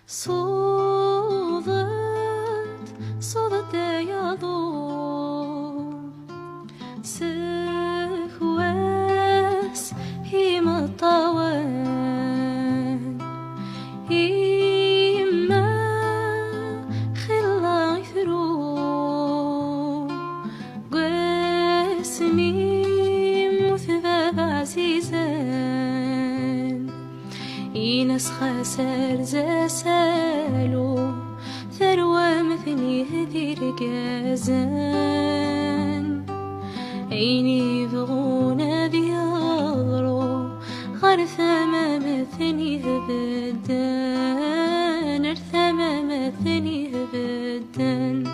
صوت يضوم سهواس هيما الطوان إما خلا يثرو قاسمي مثباب عزيزان إنس خسر زاسالو ثروة مثني هذي رقازان عيني بغونا بيضرو غرثة مثني هبدان ارثما مثني هبدان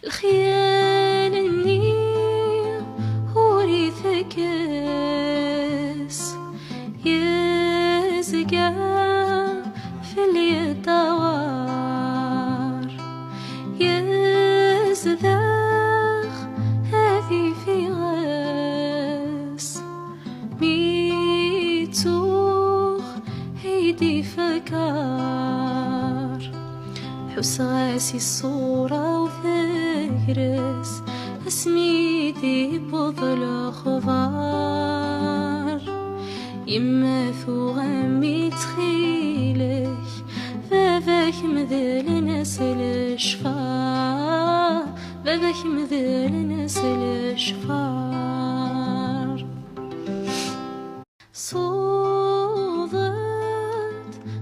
الخيال اني هوري ثكس يزقى في اليدوار يزدخ هذي في غاس ميتوخ هيدي فكار حس غاسي الصورة وفكرس اسميدي بضل خضار يما ثو غمي تخيلك باباك مذل نسل الشفار باباك مذل نسل الشفار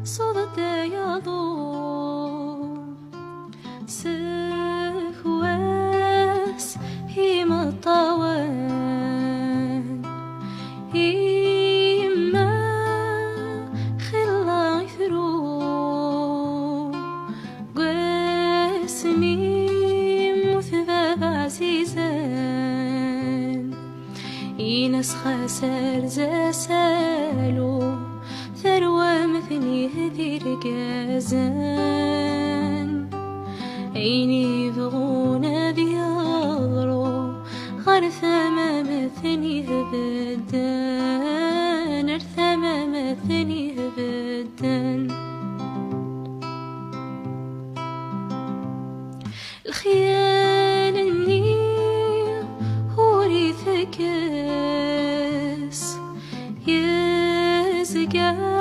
صوت يضوم سهواس هيما الطوان إما خلا يثرو قاسمي مثباب عزيزان إنس خسر زاسالو ثروة مثني هذي رقازان عيني بغونا بيضرو غرثة مثني هبدان ارثما مثني هبدان الخيال اني هوري ثكس يزقى